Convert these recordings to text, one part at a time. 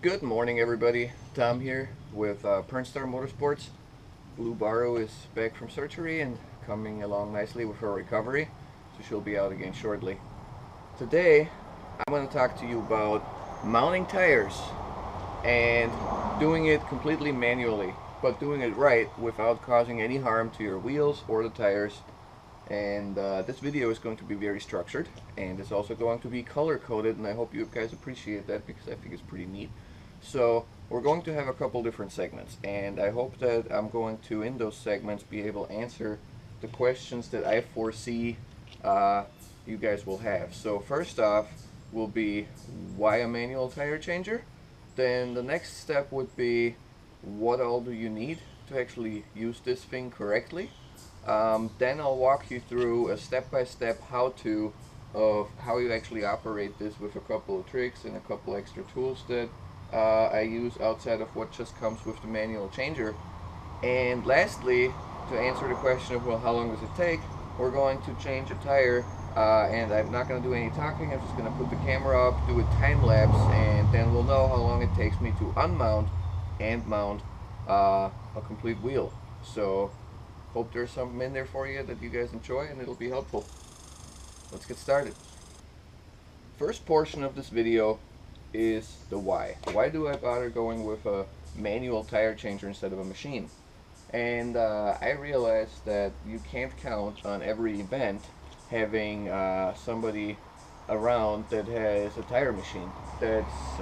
Good morning, everybody. Tom here with Pernstar Motorsports. Blue Barrow is back from surgery and coming along nicely with her recovery, so she'll be out again shortly. Today, I'm going to talk to you about mounting tires and doing it completely manually, but doing it right without causing any harm to your wheels or the tires. And this video is going to be very structured, and it's also going to be color coded, and I hope you guys appreciate that because I think it's pretty neat. So we're going to have a couple different segments, and I hope that I'm going to, in those segments, be able to answer the questions that I foresee you guys will have. So first off will be, why a manual tire changer? Then the next step would be, what all do you need to actually use this thing correctly? Then I'll walk you through a step-by-step how-to of how you actually operate this with a couple of tricks and a couple extra tools that I use outside of what just comes with the manual changer. And lastly, to answer the question of, well, how long does it take, we're going to change a tire, and I'm not going to do any talking. I'm just going to put the camera up, do a time lapse, and then we'll know how long it takes me to unmount and mount a complete wheel. So hope there's something in there for you that you guys enjoy and it'll be helpful. Let's get started. First portion of this video is the why. Why do I bother going with a manual tire changer instead of a machine? And I realized that you can't count on every event having somebody around that has a tire machine. That's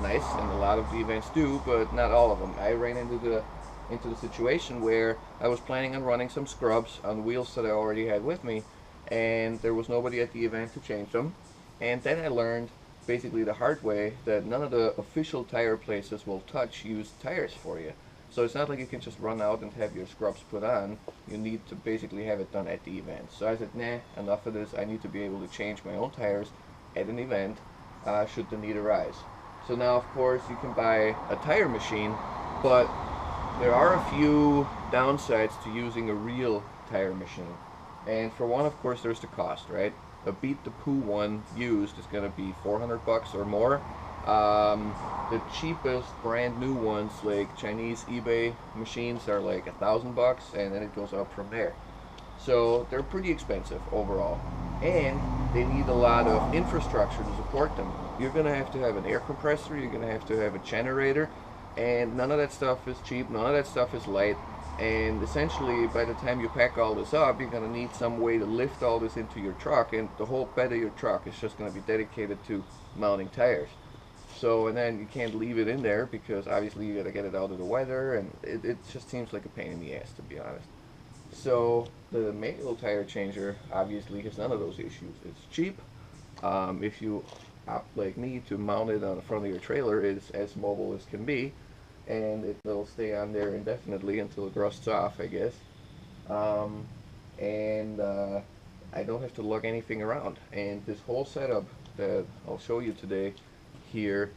nice, and a lot of the events do, but not all of them. I ran into the situation where I was planning on running some scrubs on wheels that I already had with me, and there was nobody at the event to change them. And then I learned basically the hard way that none of the official tire places will touch used tires for you. So it's not like you can just run out and have your scrubs put on. You need to basically have it done at the event. So I said, nah, enough of this. I need to be able to change my own tires at an event should the need arise. So now, of course, you can buy a tire machine, but there are a few downsides to using a real tire machine. And for one, of course, there's the cost, right? A Beat the Pooh one used is going to be 400 bucks or more. The cheapest brand new ones, like Chinese eBay machines, are like $1,000, and then it goes up from there. So they're pretty expensive overall, and they need a lot of infrastructure to support them. You're going to have an air compressor, you're going to have a generator, and none of that stuff is cheap, none of that stuff is light. And essentially, by the time you pack all this up, you're going to need some way to lift all this into your truck, and the whole bed of your truck is just going to be dedicated to mounting tires. So, and then you can't leave it in there because obviously you got to get it out of the weather, and it just seems like a pain in the ass, to be honest. So the manual tire changer obviously has none of those issues. It's cheap. If you opt like me to mount it on the front of your trailer, it's as mobile as can be, and it will stay on there indefinitely until it rusts off, I guess. Um, and I don't have to lug anything around. And this whole setup that I'll show you today here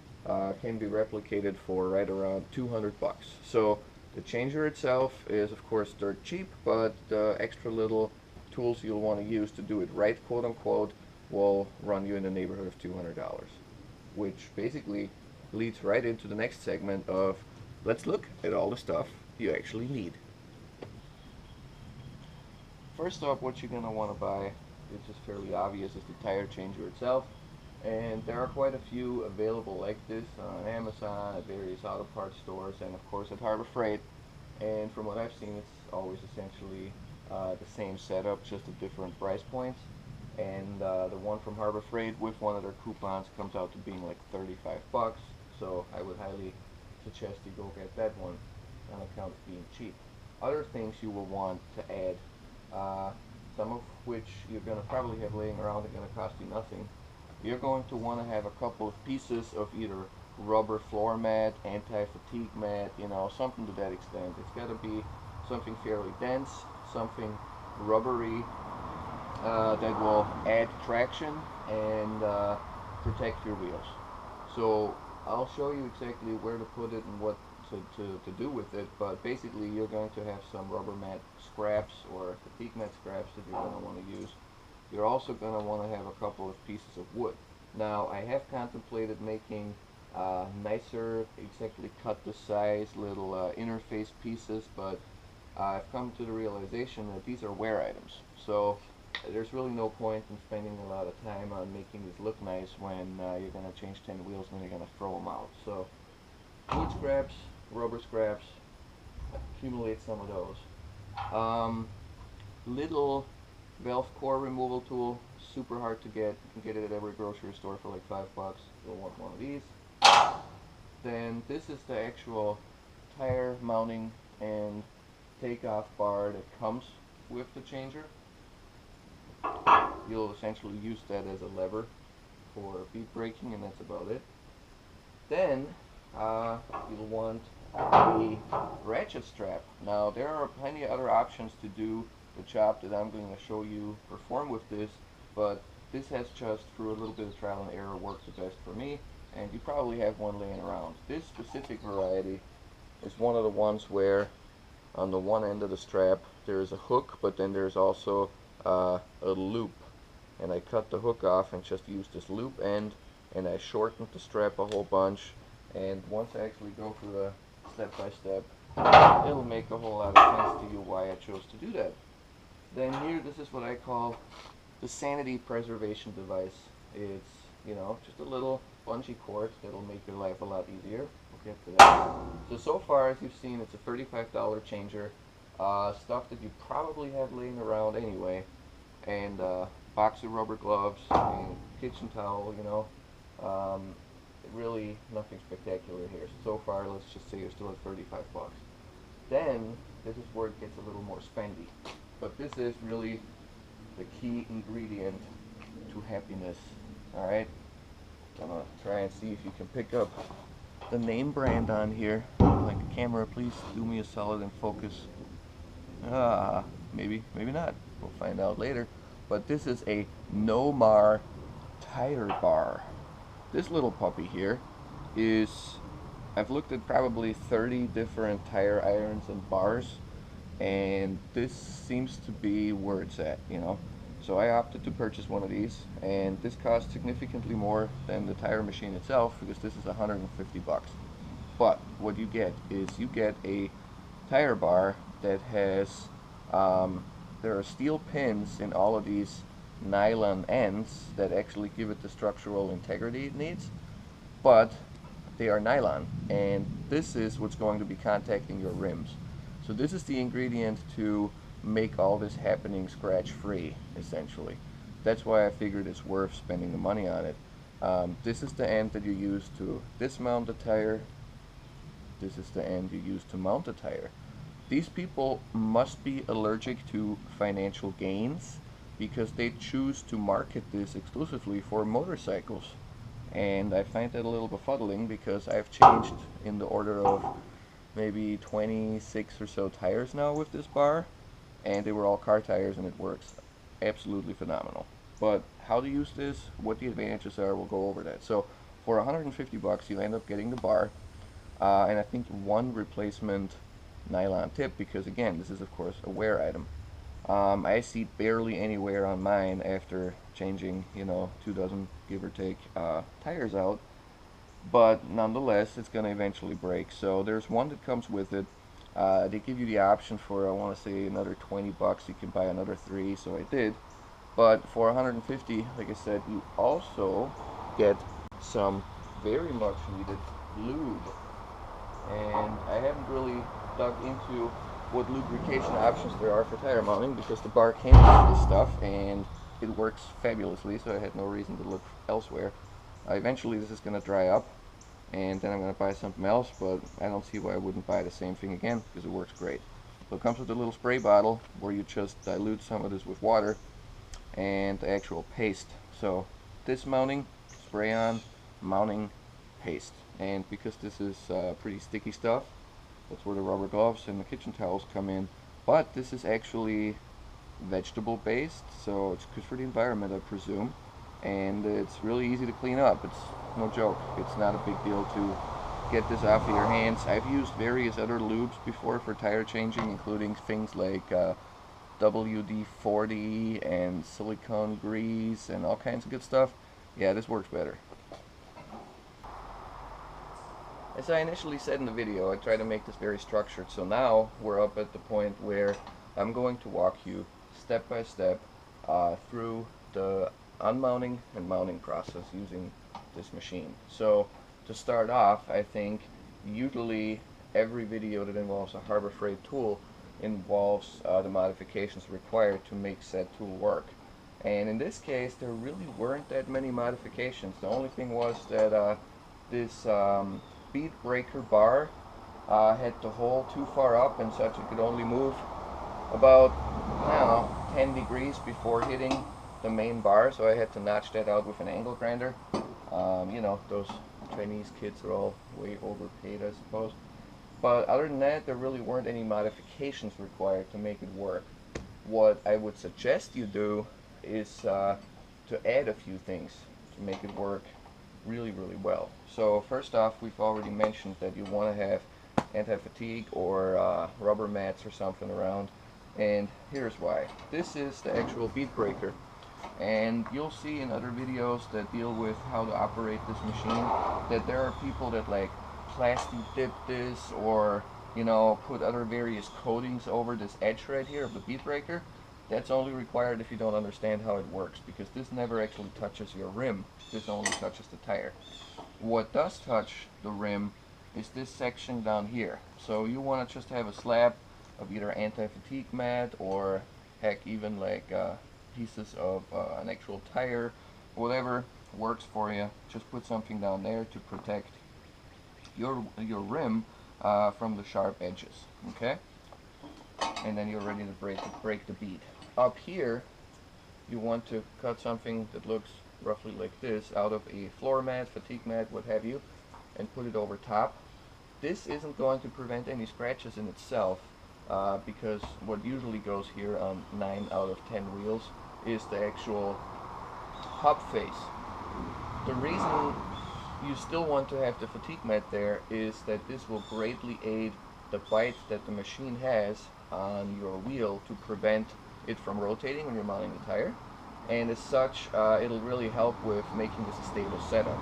can be replicated for right around 200 bucks. So the changer itself is, of course, dirt cheap, but the extra little tools you'll want to use to do it right, quote unquote, will run you in the neighborhood of $200, which basically leads right into the next segment of, let's look at all the stuff you actually need. First off, what you're going to want to buy is just fairly obvious, is the tire changer itself. And there are quite a few available like this on Amazon, at various auto parts stores, and of course at Harbor Freight. And from what I've seen, it's always essentially the same setup, just at different price points. And the one from Harbor Freight with one of their coupons comes out to being like 35 bucks. So I would highly suggest you go get that one on account of being cheap. Other things you will want to add, some of which you're going to probably have laying around, are going to cost you nothing. You're going to want to have a couple of pieces of either rubber floor mat, anti-fatigue mat, you know, something to that extent. It's got to be something fairly dense, something rubbery that will add traction and protect your wheels. So I'll show you exactly where to put it and what to do with it, but basically you're going to have some rubber mat scraps or fatigue mat scraps that you're going to want to use. You're also going to want to have a couple of pieces of wood. Now, I have contemplated making nicer, exactly cut the size, little interface pieces, but I've come to the realization that these are wear items. So there's really no point in spending a lot of time on making these look nice when you're going to change 10 wheels and then you're going to throw them out. So wood scraps, rubber scraps, accumulate some of those. Little valve core removal tool, super hard to get. You can get it at every grocery store for like $5. You'll want one of these. Then this is the actual tire mounting and takeoff bar that comes with the changer. You'll essentially use that as a lever for bead braking, and that's about it. Then you'll want a ratchet strap. Now there are plenty of other options to do the job that I'm going to show you perform with this, but this has just, through a little bit of trial and error, worked the best for me, and you probably have one laying around. This specific variety is one of the ones where on the one end of the strap there is a hook, but then there's also a loop, and I cut the hook off and just used this loop end, and I shortened the strap a whole bunch, and once I actually go through the step by step, it'll make a whole lot of sense to you why I chose to do that. Then here, this is what I call the sanity preservation device. It's, you know, just a little bungee cord that'll make your life a lot easier. We'll get to that. So far, as you've seen, it's a $35 changer. Stuff that you probably have laying around anyway. And box of rubber gloves and kitchen towel, you know. Really nothing spectacular here. So far, let's just say you're still at 35 bucks. Then, this is where it gets a little more spendy. But this is really the key ingredient to happiness. Alright? I'm going to try and see if you can pick up the name brand on here. Like the camera, please do me a solid and focus. Maybe not. We'll find out later. But this is a Nomar tire bar. This little puppy here is, I've looked at probably 30 different tire irons and bars, and this seems to be where it's at, you know. So I opted to purchase one of these, and this costs significantly more than the tire machine itself because this is 150 bucks. But what you get is you get a tire bar that has, there are steel pins in all of these nylon ends that actually give it the structural integrity it needs, but they are nylon, and this is what's going to be contacting your rims. So this is the ingredient to make all this happening scratch free, essentially. That's why I figured it's worth spending the money on it. This is the end that you use to dismount the tire. This is the end you use to mount the tire. These people must be allergic to financial gains because they choose to market this exclusively for motorcycles. And I find that a little befuddling because I've changed in the order of maybe 26 or so tires now with this bar, and they were all car tires, and it works absolutely phenomenal. But how to use this, what the advantages are, we'll go over that. So for 150 bucks you end up getting the bar, and I think one replacement nylon tip, because again, this is of course a wear item. I see barely any wear on mine after changing, you know, 2 dozen, give or take, tires out. But nonetheless, it's going to eventually break. So there's one that comes with it. They give you the option for, I want to say, another 20 bucks. You can buy another 3, so I did. But for 150, like I said, you also get some very much needed lube. And I haven't really dug into what lubrication options there are for tire mounting because the bar came with this stuff and it works fabulously, so I had no reason to look elsewhere. Eventually this is going to dry up, and then I'm going to buy something else, but I don't see why I wouldn't buy the same thing again because it works great. So it comes with a little spray bottle where you just dilute some of this with water and the actual paste. So this mounting, spray on, mounting, paste. And because this is pretty sticky stuff, that's where the rubber gloves and the kitchen towels come in. But this is actually vegetable based, so it's good for the environment, I presume. And it's really easy to clean up. It's no joke. It's not a big deal to get this off of your hands. I've used various other lubes before for tire changing, including things like WD-40 and silicone grease and all kinds of good stuff. Yeah, this works better. As I initially said in the video, I try to make this very structured. So now we're up at the point where I'm going to walk you step by step through the unmounting and mounting process using this machine. So to start off, I think usually every video that involves a Harbor Freight tool involves the modifications required to make said tool work. And in this case, there really weren't that many modifications. The only thing was that this bead breaker bar had the hole too far up and such it could only move about, I don't know, 10 degrees before hitting the main bar, so I had to notch that out with an angle grinder. You know, those Chinese kids are all way overpaid, I suppose. But other than that, there really weren't any modifications required to make it work. What I would suggest you do is to add a few things to make it work really, really well. So first off, we've already mentioned that you want to have anti-fatigue or rubber mats or something around, and here's why. This is the actual bead breaker, and you'll see in other videos that deal with how to operate this machine that there are people that like plastic dip this or, you know, put other various coatings over this edge right here of the bead breaker. That's only required if you don't understand how it works, because this never actually touches your rim. This only touches the tire. What does touch the rim is this section down here. So you want to just have a slab of either anti-fatigue mat or heck even like pieces of an actual tire, whatever works for you. Just put something down there to protect your rim from the sharp edges. Okay, and then you're ready to break the bead. Up here, you want to cut something that looks roughly like this out of a floor mat, fatigue mat, what have you, and put it over top. This isn't going to prevent any scratches in itself, because what usually goes here on 9 out of 10 wheels is the actual hub face. The reason you still want to have the fatigue mat there is that this will greatly aid the bite that the machine has on your wheel to prevent it from rotating when you're mounting the tire, and as such it'll really help with making this a stable setup.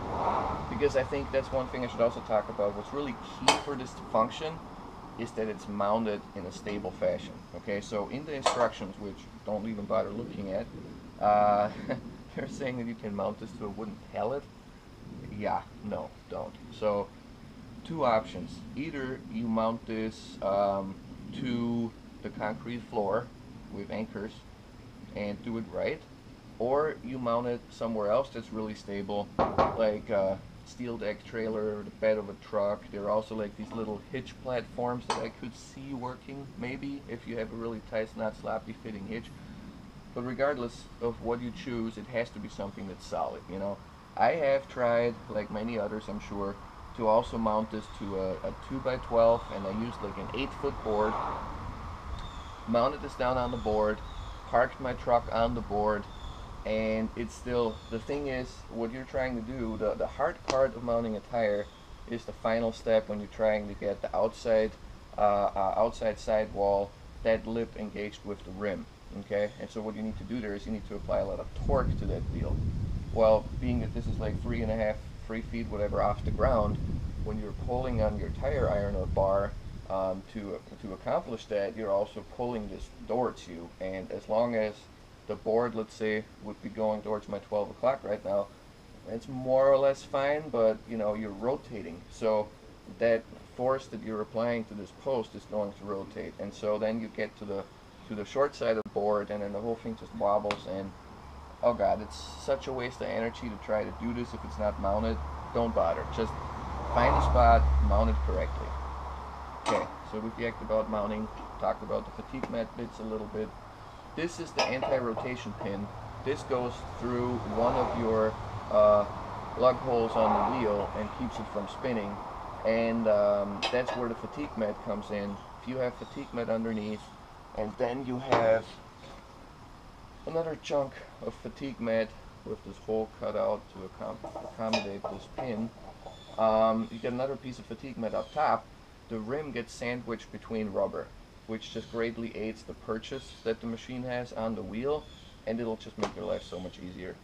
Because I think that's one thing I should also talk about. What's really key for this to function is that it's mounted in a stable fashion. Okay, so in the instructions, which don't even bother looking at, they're saying that you can mount this to a wooden pallet. Yeah, no, don't. So two options: either you mount this to the concrete floor with anchors and do it right, or you mount it somewhere else that's really stable, like a steel deck trailer or the bed of a truck. There are also like these little hitch platforms that I could see working maybe if you have a really tight, not sloppy fitting hitch. But regardless of what you choose, it has to be something that's solid, you know. I have tried, like many others I'm sure, to also mount this to a 2x12, and I used like an 8-foot board, mounted this down on the board, parked my truck on the board, and it's still, the thing is, what you're trying to do, the hard part of mounting a tire is the final step when you're trying to get the outside sidewall, that lip engaged with the rim. Okay, and so what you need to do there is you need to apply a lot of torque to that deal. Well, being that this is like 3 feet, whatever, off the ground, when you're pulling on your tire iron or bar to accomplish that, you're also pulling this towards you. And as long as the board, let's say, would be going towards my 12 o'clock right now, it's more or less fine, but you know, you're rotating. So that force that you're applying to this post is going to rotate. And so then you get to the short side of the board, and then the whole thing just wobbles, and oh god, it's such a waste of energy to try to do this if it's not mounted. Don't bother. Just find a spot, mount it correctly. Okay, so we've yacked about mounting, talked about the fatigue mat bits a little bit. This is the anti-rotation pin. This goes through one of your lug holes on the wheel and keeps it from spinning. And that's where the fatigue mat comes in. If you have fatigue mat underneath, and then you have another chunk of fatigue mat with this hole cut out to accommodate this pin, you get another piece of fatigue mat up top. The rim gets sandwiched between rubber, which just greatly aids the purchase that the machine has on the wheel, and it'll just make your life so much easier.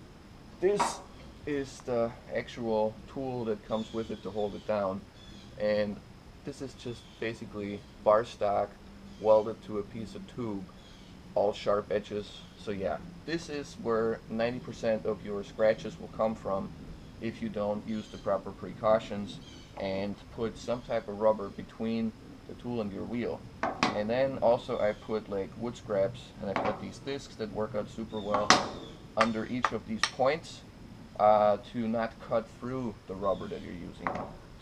This is the actual tool that comes with it to hold it down. And this is just basically bar stock welded to a piece of tube, all sharp edges. So yeah, this is where 90% of your scratches will come from if you don't use the proper precautions and put some type of rubber between the tool and your wheel. And then also I put like wood scraps, and I put these discs that work out super well under each of these points to not cut through the rubber that you're using.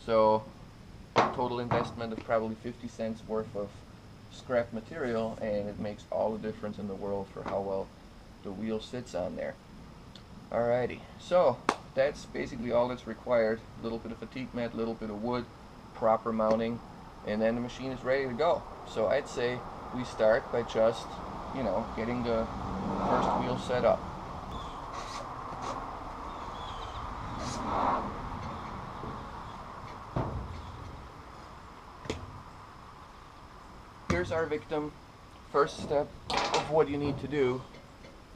So total investment of probably 50 cents worth of scrap material, and it makes all the difference in the world for how well the wheel sits on there. Alrighty, so that's basically all that's required. A little bit of fatigue mat, a little bit of wood, proper mounting, and then the machine is ready to go. So I'd say we start by just, getting the first wheel set up. Here's our victim. First step of what you need to do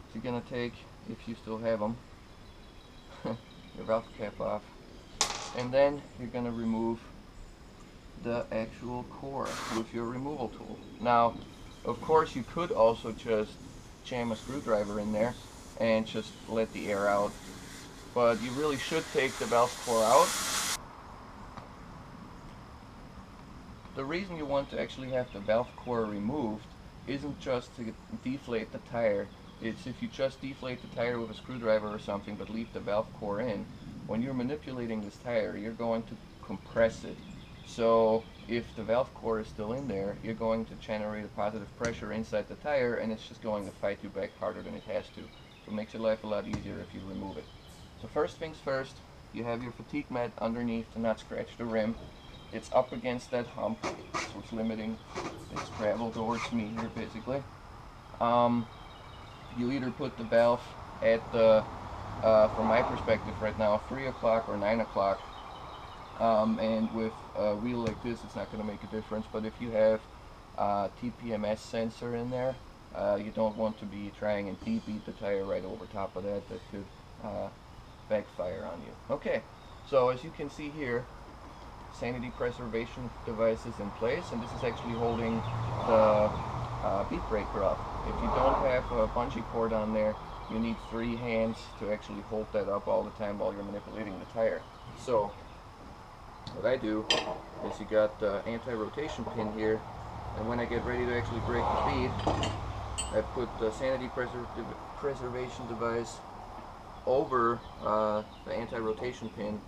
is you're going to take, if you still have them, your valve cap off, and then you're going to remove the actual core with your removal tool. Now, of course, you could also just jam a screwdriver in there and just let the air out, but you really should take the valve core out. The reason you want to actually have the valve core removed isn't just to deflate the tire. It's if you just deflate the tire with a screwdriver or something but leave the valve core in, when you're manipulating this tire, you're going to compress it. So if the valve core is still in there, you're going to generate a positive pressure inside the tire, and it's just going to fight you back harder than it has to. So it makes your life a lot easier if you remove it. So first things first, you have your fatigue mat underneath to not scratch the rim. It's up against that hump, so it's limiting its travel towards me here basically. You either put the valve at the, from my perspective right now, 3 o'clock or 9 o'clock. And with a wheel like this, it's not going to make a difference. But if you have a TPMS sensor in there, you don't want to be trying and beat the tire right over top of that. That could backfire on you. Okay, so as you can see here, sanity preservation device is in place, and this is actually holding the bead breaker up. If you don't have a bungee cord on there, you need 3 hands to actually hold that up all the time while you're manipulating the tire. So what I do is you got the anti-rotation pin here, and when I get ready to actually break the bead, I put the sanity preservation device over the anti-rotation pin,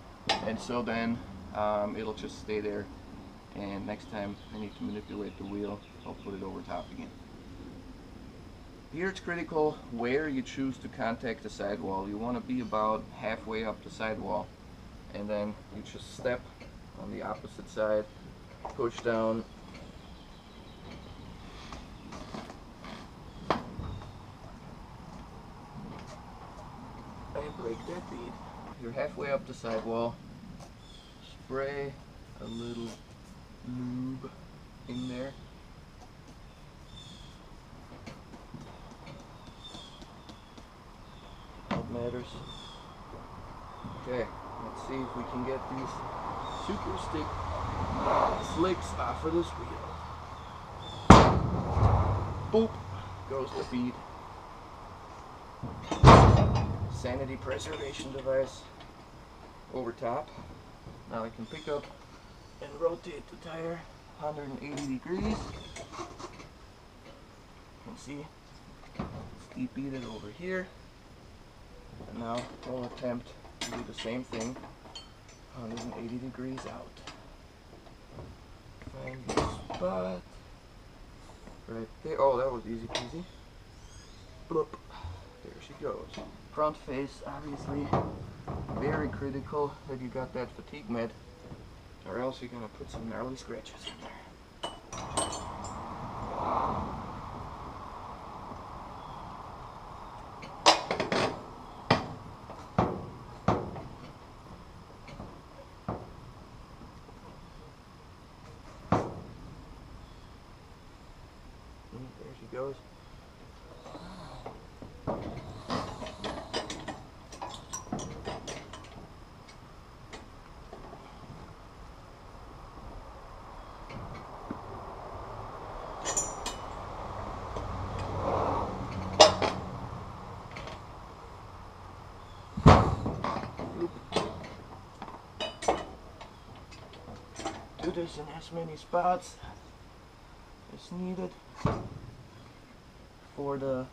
and so then it'll just stay there, and next time I need to manipulate the wheel, I'll put it over top again. Here it's critical where you choose to contact the sidewall. You want to be about halfway up the sidewall, and then you just step on the opposite side, push down, and break that bead. You're halfway up the sidewall. Spray a little lube in there. What matters. Okay, let's see if we can get these super stick slicks off of this wheel. Boop! Goes the bead. Sanity preservation device over top. Now I can pick up and rotate the tire 180 degrees. You can see it's debeaded over here. And now we'll attempt to do the same thing 180 degrees out. Find the spot right there. Oh, that was easy peasy. Bloop. There she goes. Front face, obviously, very critical that you got that fatigue mat, or else you're going to put some gnarly scratches in there. There she goes. Do this in as many spots as needed for the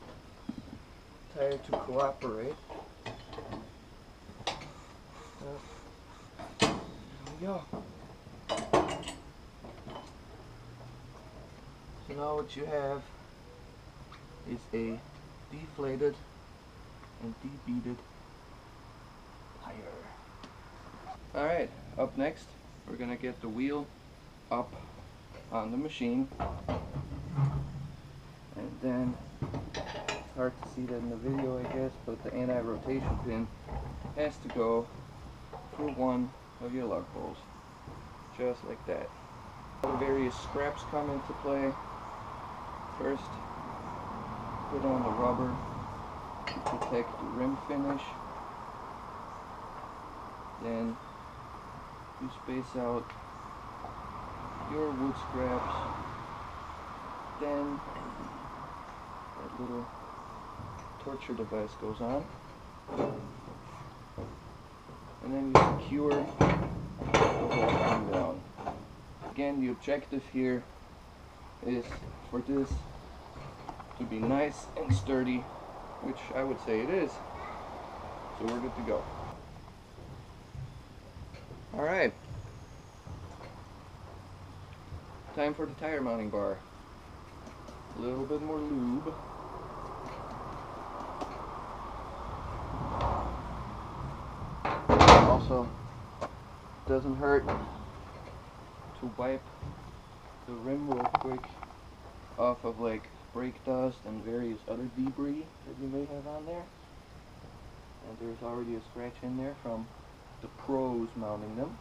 tire to cooperate. There we go. So now what you have is a deflated and debeaded tire. Alright, up next we're going to get the wheel up on the machine, and then it's hard to see that in the video I guess, but the anti-rotation pin has to go through one of your lug holes, just like that. All the various scraps come into play. First, put on the rubber to protect the rim finish. Then you space out your wood scraps. Then that little torture device goes on. And then you secure the whole thing down. Again, the objective here is for this to be nice and sturdy, which I would say it is. So we're good to go. Alright. Time for the tire mounting bar. A little bit more lube. Also, doesn't hurt to wipe the rim real quick off of like brake dust and various other debris that you may have on there. And there's already a scratch in there from the pros mounting them.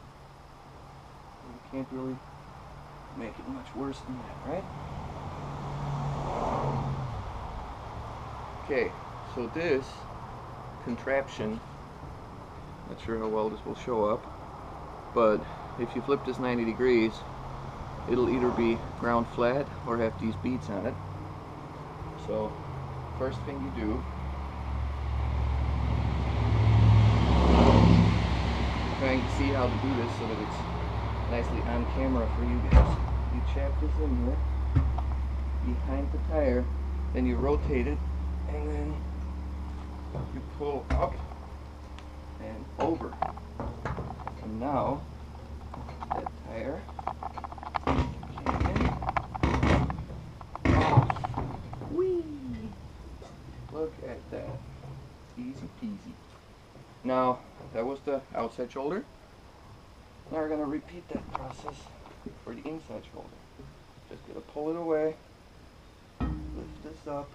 You can't really make it much worse than that, right? Okay, so this contraption, not sure how well this will show up, but if you flip this 90 degrees, it'll either be ground flat or have these beads on it. So, first thing you do, trying to see how to do this so that it's nicely on camera for you guys. You chap this in here behind the tire, then you rotate it, and then you pull up and over. And now that tire can off. Whee! Look at that. Easy peasy. Now that was the outside shoulder. Now we're going to repeat that process for the inside shoulder. Just going to pull it away, lift this up,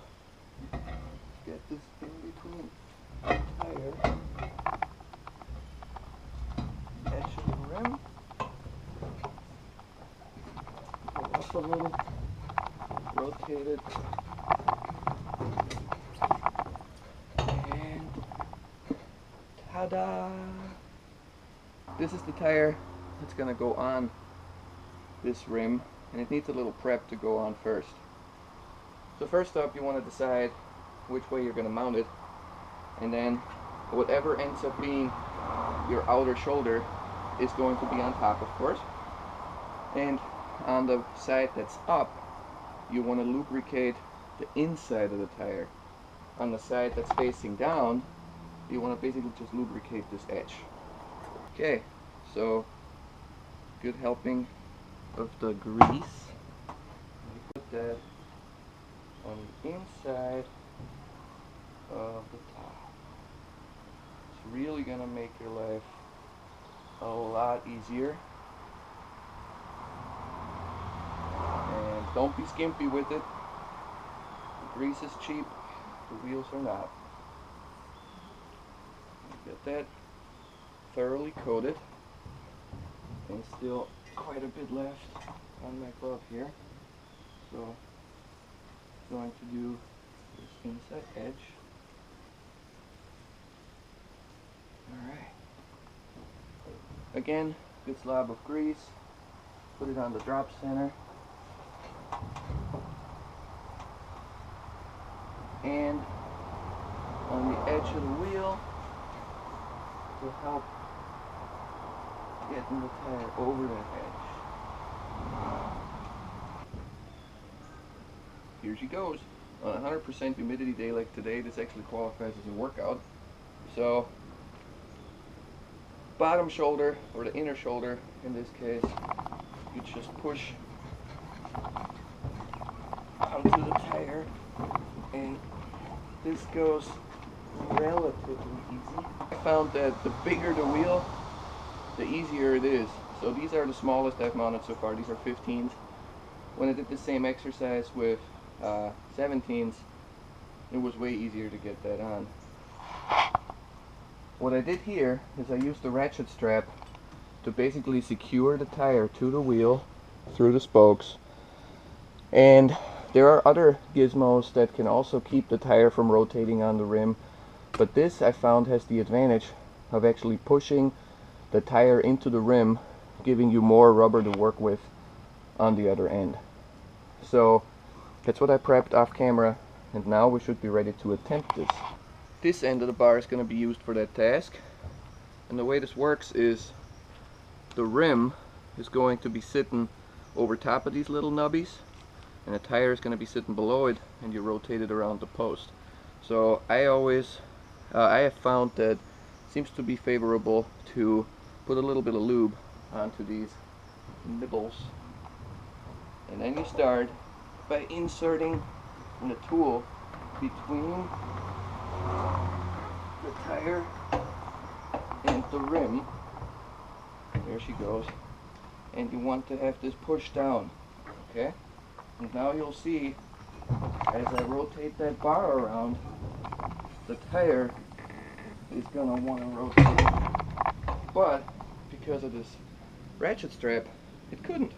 get this in between the tire, edge of the rim, pull up a little, rotate it, and ta-da! This is the tire that's going to go on this rim, and it needs a little prep to go on first. So first up, you want to decide which way you're going to mount it, and then whatever ends up being your outer shoulder is going to be on top, of course. And on the side that's up, you want to lubricate the inside of the tire. On the side that's facing down, you want to basically just lubricate this edge. Okay, so good helping of the grease. Put that on the inside of the top. It's really gonna make your life a lot easier. And don't be skimpy with it. The grease is cheap, the wheels are not. Get that thoroughly coated, and still quite a bit left on my glove here. So I'm going to do this inside edge. Alright. Again, good slob of grease. Put it on the drop center. And on the edge of the wheel, to help getting the tire over that edge. Here she goes. On a 100% humidity day like today, this actually qualifies as a workout. So, bottom shoulder, or the inner shoulder in this case, you just push onto the tire, and this goes relatively easy. I found that the bigger the wheel, the easier it is. So these are the smallest I've mounted so far. These are 15s. When I did the same exercise with 17s, it was way easier to get that on. What I did here is I used the ratchet strap to basically secure the tire to the wheel through the spokes, and there are other gizmos that can also keep the tire from rotating on the rim, but this I found has the advantage of actually pushing the tire into the rim, giving you more rubber to work with on the other end. So that's what I prepped off camera, and now we should be ready to attempt this. This end of the bar is going to be used for that task, and the way this works is the rim is going to be sitting over top of these little nubbies, and the tire is going to be sitting below it, and you rotate it around the post. So I have found that it seems to be favorable to put a little bit of lube onto these nibbles, and then you start by inserting the tool between the tire and the rim. There she goes. And you want to have this pushed down. Okay? And now you'll see, as I rotate that bar around, the tire is going to want to rotate. But because of this ratchet strap, it couldn't.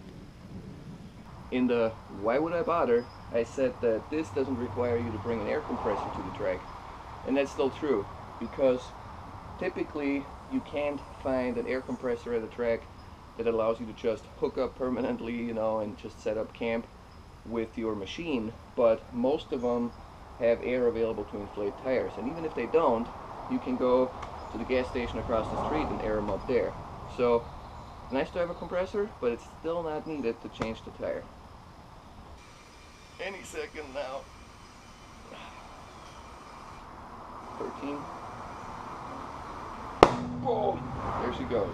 In the why would I bother, I said that this doesn't require you to bring an air compressor to the track. And that's still true, because typically you can't find an air compressor at a track that allows you to just hook up permanently, you know, and just set up camp with your machine. But most of them have air available to inflate tires, and even if they don't, you can go to the gas station across the street and air them up there. So nice to have a compressor, but it's still not needed to change the tire. Any second now. 13. Boom! There she goes.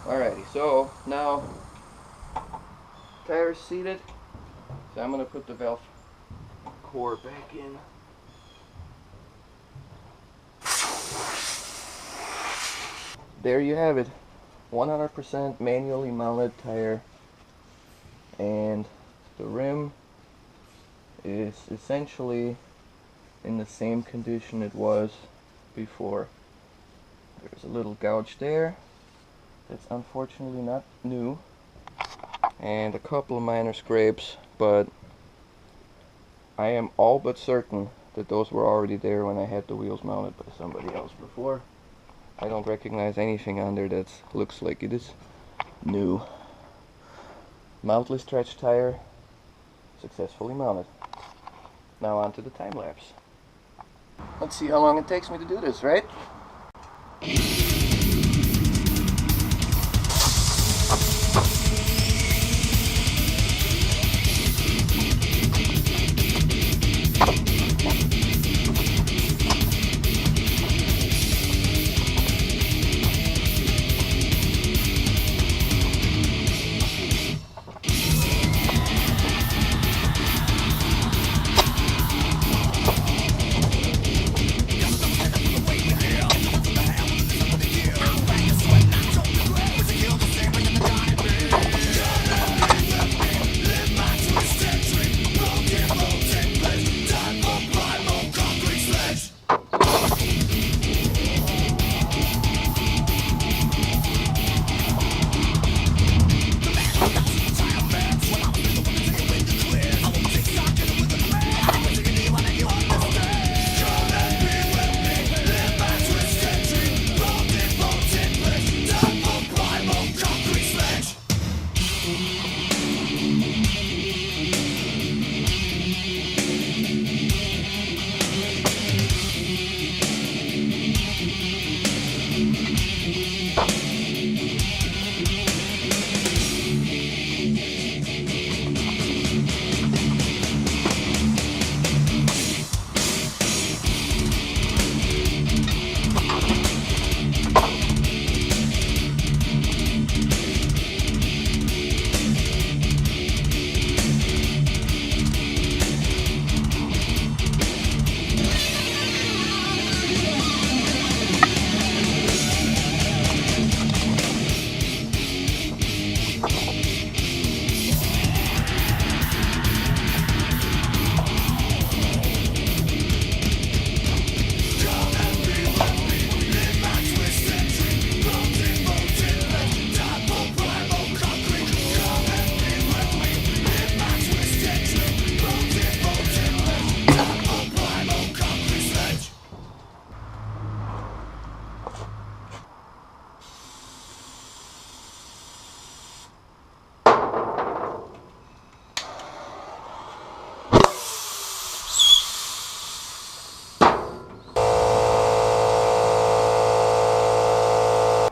Alrighty, so now tire's seated. So I'm going to put the valve core back in. There you have it. 100% manually mounted tire, and the rim is essentially in the same condition it was before. There's a little gouge there that's unfortunately not new, and a couple of minor scrapes, but I am all but certain that those were already there when I had the wheels mounted by somebody else before. I don't recognize anything on there that looks like it is new. Mountless stretch tire successfully mounted. Now on to the time lapse. Let's see how long it takes me to do this, right?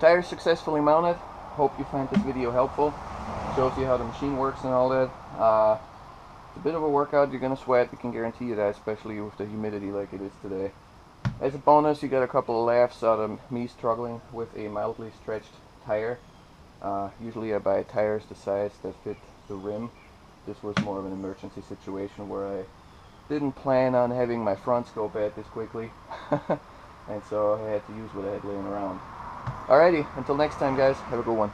Tires successfully mounted. Hope you find this video helpful. Shows you how the machine works and all that. It's a bit of a workout. You're gonna sweat. We can guarantee you that, especially with the humidity like it is today. As a bonus, you got a couple of laughs out of me struggling with a mildly stretched tire. Usually I buy tires the size that fit the rim. This was more of an emergency situation where I didn't plan on having my fronts go bad this quickly. And so I had to use what I had laying around. Alrighty, until next time guys, have a good one.